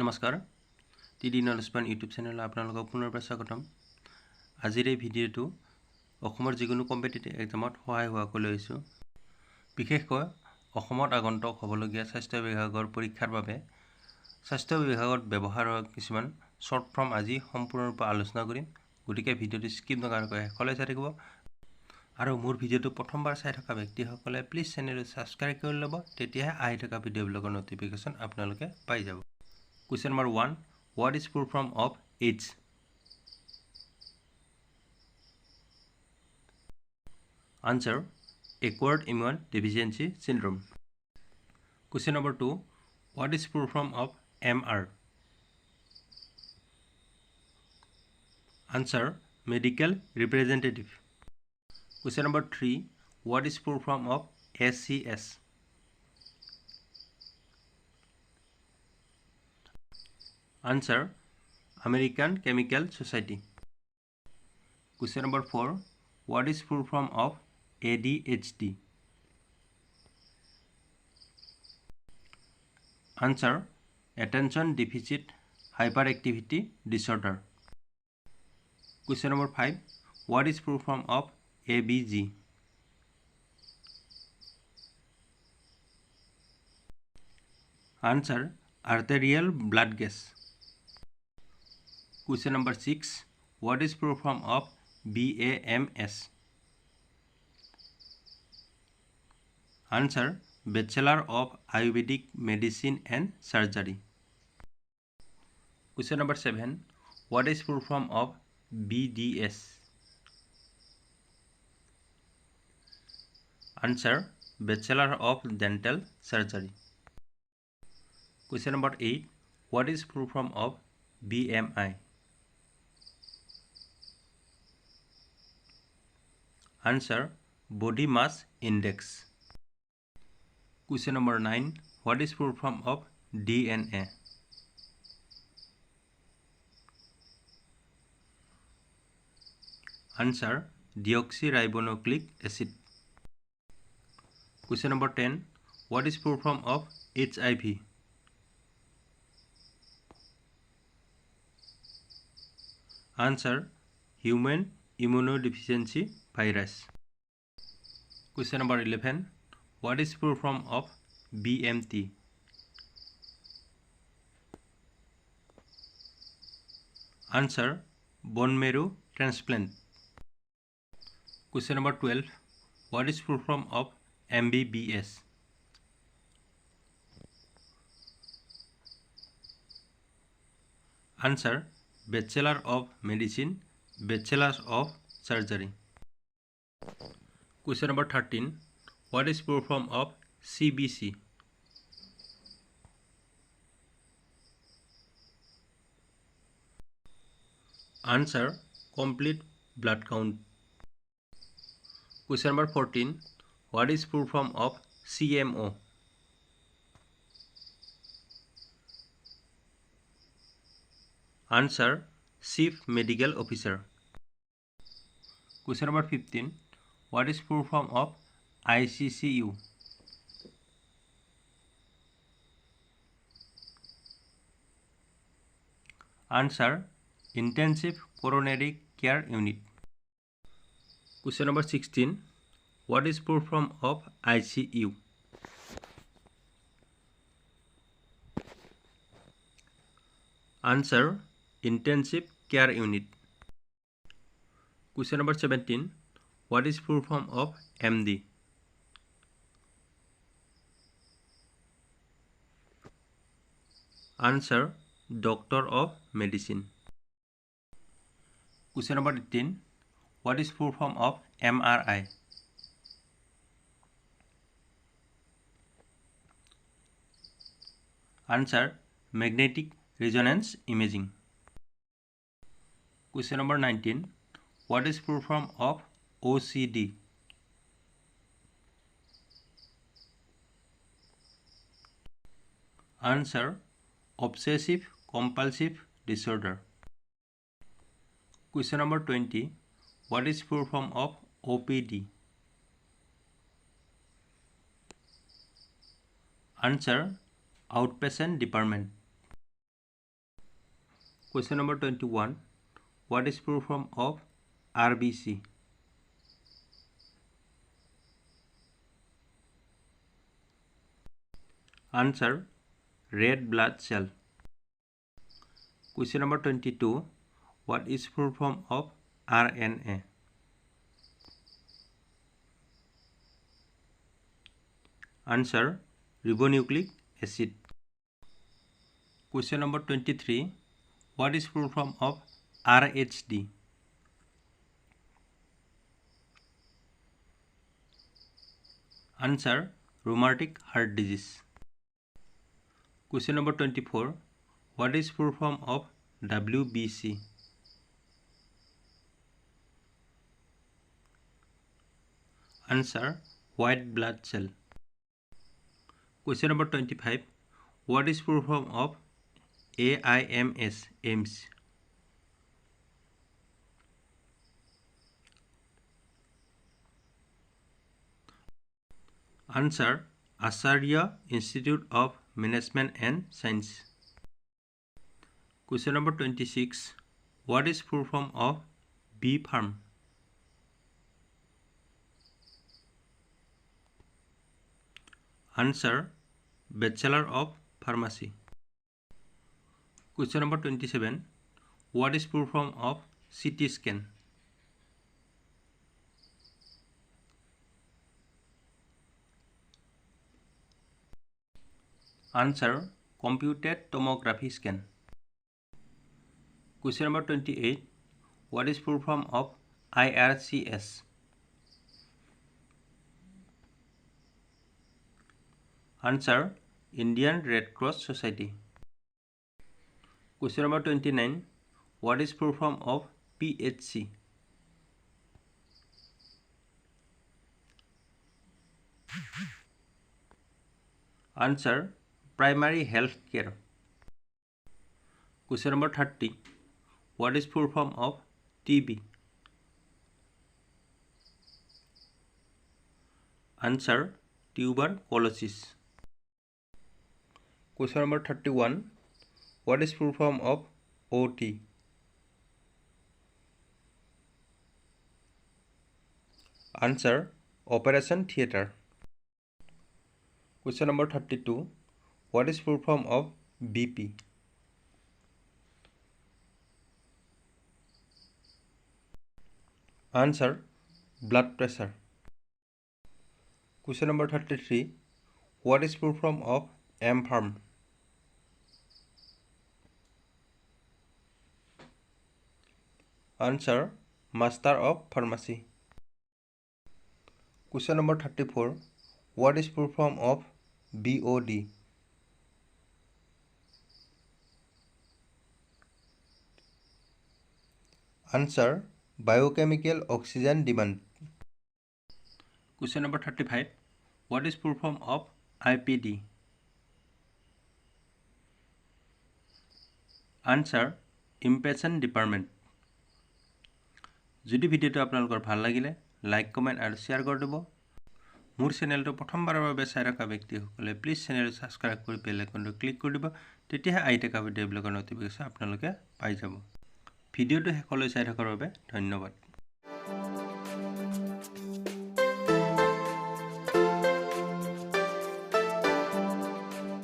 নমস্কাৰ টিডি নলেজপান ইউটিউব চেনেলত আপোনালোকক পুনৰবাৰ স্বাগতম আজিৰ এই ভিডিঅ'টো অসমৰ যিকোনো কম্পিটিটিভ এক্সামত সহায় হোৱাকৈ লৈছো বিশেষকৈ অসমত আগন্তুক হ'বলগীয়া স্বাস্থ্য বিভাগৰ পৰীক্ষাৰ বাবে স্বাস্থ্য বিভাগত ব্যৱহাৰ হোৱা কিছুমান শৰ্ট ফৰ্ম আজি সম্পূৰ্ণৰূপে আলোচনা কৰিম গতিকে ভিডিঅ'টো স্কিপ নকৰাকৈ শেষলৈ চাই থাকিব আৰু মোৰ ভিডিঅ'টো প্ৰথমবাৰ চাই থকা ব্যক্তিসকলে প্লিজ চেনেলটো সাবস্ক্ৰাইব কৰি ল'ব তেতিয়াহে আহি থকা ভিডিঅ'বিলাকৰ নটিফিকেশ্যন আপোনালোকে পাই যাব Question number 1. What is full form of AIDS? Answer. Acquired immune deficiency syndrome. Question number 2. What is full form of MR? Answer. Medical representative. Question number 3. What is full form of SCS? Answer. American Chemical Society. Question number 4. What is full form of ADHD? Answer. Attention Deficit Hyperactivity Disorder. Question number 5. What is full form of ABG? Answer. Arterial blood gas. Question number 6. What is full form of BAMS? Answer. Bachelor of Ayurvedic Medicine and Surgery. Question number 7. What is full form of BDS? Answer. Bachelor of Dental Surgery. Question number 8. What is full form of BMI? Answer. Body Mass Index. Question number 9. What is full form of DNA? Answer. Deoxyribonucleic acid. Question number 10. What is full form of HIV? Answer. Human Immunodeficiency Virus. Question number 11. What is full form of BMT? Answer. Bone marrow transplant. Question number 12. What is full form of MBBS? Answer. Bachelor of Medicine, Bachelor of Surgery. Question number 13. What is full form of CBC? Answer. Complete blood count. Question number 14. What is full form of CMO? Answer. Chief Medical Officer. Question number 15. What is full form of ICCU? Answer. Intensive Coronary Care Unit. Question number 16. What is full form of ICU? Answer. Intensive Care Unit. Question number 17. What is full form of MD? Answer. Doctor of Medicine. Question number 18. What is full form of MRI? Answer. Magnetic Resonance Imaging. Question number 19. What is full form of OCD? Answer. Obsessive Compulsive Disorder. Question number 20. What is full form of OPD? Answer. Outpatient Department. Question number 21. What is full form of RBC? Answer: red blood cell. Question number 22. What is full form of RNA? Answer: ribonucleic acid. Question number 23. What is full form of RHD? Answer: rheumatic heart disease. Question number 24. What is full form of WBC? Answer: white blood cell. Question number 25. What is full form of AIMS? Answer: Acharya Institute of Management and Science. Question number 26. What is full form of bee farm? Answer: Bachelor of Pharmacy. Question number 27. What is full form of CT scan? Answer: computed tomography scan. Question number 28. What is full form of IRCS? Answer: Indian Red Cross Society. Question number 29. What is full form of PHC? Answer: primary health care. Question number 30. What is full form of TB? Answer: tuberculosis. Question number 31. What is full form of OT? Answer: operation theater. Question number 32. What is full form of BP? Answer: blood pressure. Question number 33. What is full form of M-Pharm? Answer: Master of Pharmacy. Question number 34. What is full form of BOD? Answer: biochemical oxygen demand. Question number 35. What is full form of IPD? Answer: impatient department. যদি ভিডিওটো আপোনালোকৰ ভাল লাগিলে like comment আৰু share কৰি দিব। মোৰ চেনেলটো প্ৰথমবাৰৰ বাবে চাই থকা ব্যক্তিসকলে প্লিজ চেনেলটো সাবস্ক্ৰাইব কৰি বেল আইকনটো ক্লিক কৰি দিব, তেতিয়াহে আহি থকা ভিডিঅ'বিলাকৰ নটিফিকেশ্যন আপোনালোকে পাই যাব। ভিডিঅ'টো শেষলৈ চাই থকাৰ বাবে ধন্যবাদ।